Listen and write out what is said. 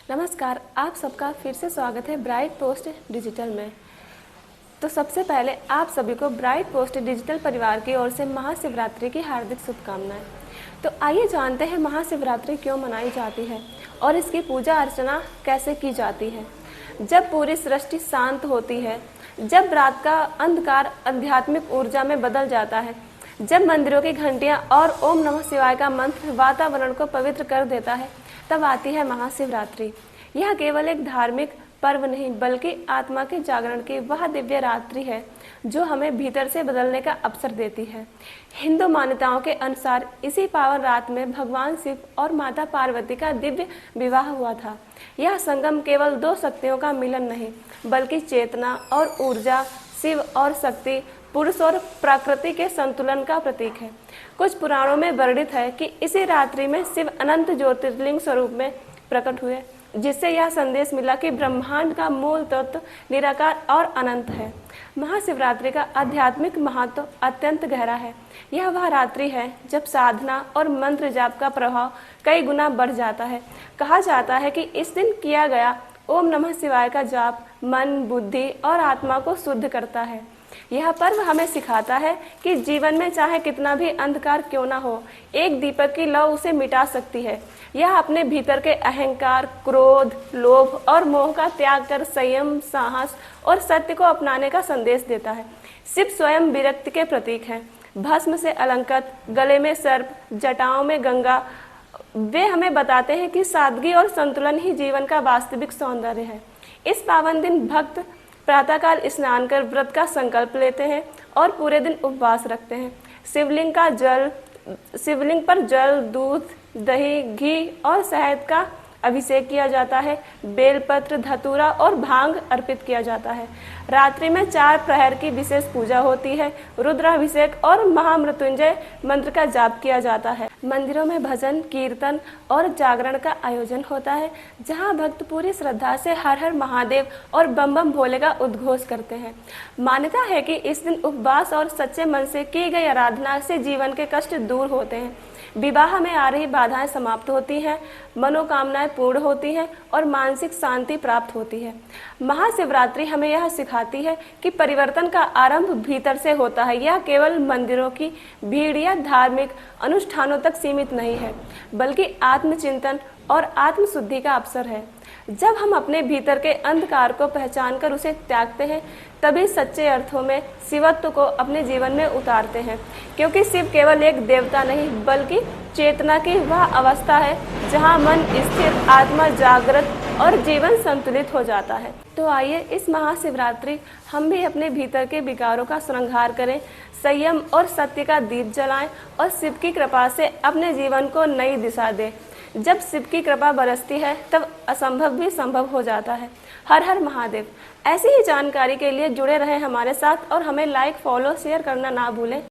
नमस्कार, आप सबका फिर से स्वागत है ब्राइट पोस्ट डिजिटल में। तो सबसे पहले आप सभी को ब्राइट पोस्ट डिजिटल परिवार की ओर से महाशिवरात्रि की हार्दिक शुभकामनाएं। तो आइए जानते हैं महाशिवरात्रि क्यों मनाई जाती है और इसकी पूजा अर्चना कैसे की जाती है। जब पूरी सृष्टि शांत होती है, जब रात का अंधकार आध्यात्मिक ऊर्जा में बदल जाता है, जब मंदिरों की घंटियां और ओम नमः शिवाय का मंत्र वातावरण को पवित्र कर देता है, तब आती है महाशिवरात्रि। यह केवल एक धार्मिक पर्व नहीं बल्कि आत्मा के जागरण की वह दिव्य रात्रि है जो हमें भीतर से बदलने का अवसर देती है। हिंदू मान्यताओं के अनुसार इसी पावन रात में भगवान शिव और माता पार्वती का दिव्य विवाह हुआ था। यह संगम केवल दो शक्तियों का मिलन नहीं बल्कि चेतना और ऊर्जा, शिव और शक्ति, पुरुष और प्रकृति के संतुलन का प्रतीक है। कुछ पुराणों में वर्णित है कि इसी रात्रि में शिव अनंत ज्योतिर्लिंग स्वरूप में प्रकट हुए, जिससे यह संदेश मिला कि ब्रह्मांड का मूल तत्व निराकार और अनंत है। महाशिवरात्रि का आध्यात्मिक महत्व अत्यंत गहरा है। यह वह रात्रि है जब साधना और मंत्र जाप का प्रभाव कई गुना बढ़ जाता है। कहा जाता है कि इस दिन किया गया ओम नमः शिवाय का जाप मन, बुद्धि और आत्मा को शुद्ध करता है। यह पर्व हमें सिखाता है कि जीवन में चाहे कितना भी अंधकार क्यों ना हो, एक दीपक की लौ उसे मिटा सकती है। यह अपने भीतर के अहंकार, क्रोध, लोभ और मोह का त्याग कर संयम, साहस और सत्य को अपनाने का संदेश देता है। शिव स्वयं विरक्ति के प्रतीक है। भस्म से अलंकृत, गले में सर्प, जटाओं में गंगा, वे हमें बताते हैं कि सादगी और संतुलन ही जीवन का वास्तविक सौंदर्य है। इस पावन दिन भक्त प्रातःकाल स्नान कर व्रत का संकल्प लेते हैं और पूरे दिन उपवास रखते हैं। शिवलिंग पर जल, दूध, दही, घी और शहद का अभिषेक किया जाता है। बेलपत्र, धतूरा और भांग अर्पित किया जाता है। रात्रि में 4 प्रहर की विशेष पूजा होती है। रुद्राभिषेक और महामृत्युंजय मंत्र का जाप किया जाता है। मंदिरों में भजन, कीर्तन और जागरण का आयोजन होता है, जहां भक्त पूरी श्रद्धा से हर हर महादेव और बम बम भोले का उद्घोष करते हैं। मान्यता है कि इस दिन उपवास और सच्चे मन से की गई आराधना से जीवन के कष्ट दूर होते हैं, विवाह में आ रही बाधाएं समाप्त होती हैं, मनोकामनाएं पूर्ण होती हैं और मानसिक शांति प्राप्त होती है। महाशिवरात्रि हमें यह सिखाती है कि परिवर्तन का आरंभ भीतर से होता है। यह केवल मंदिरों की भीड़ या धार्मिक अनुष्ठानों तक सीमित नहीं है बल्कि आत्मचिंतन और आत्मशुद्धि का अवसर है। जब हम अपने भीतर के अंधकार को पहचान कर उसे त्यागते हैं, तभी सच्चे अर्थों में शिवत्व को अपने जीवन में उतारते हैं, क्योंकि शिव केवल एक देवता नहीं बल्कि चेतना की वह अवस्था है जहां मन स्थिर, आत्मा जागृत और जीवन संतुलित हो जाता है। तो आइए इस महाशिवरात्रि हम भी अपने भीतर के विकारों का श्रृंगार करें, संयम और सत्य का दीप जलाएं और शिव की कृपा से अपने जीवन को नई दिशा दें। जब शिव की कृपा बरसती है तब असंभव भी संभव हो जाता है। हर हर महादेव। ऐसी ही जानकारी के लिए जुड़े रहें हमारे साथ और हमें लाइक, फॉलो, शेयर करना ना भूलें।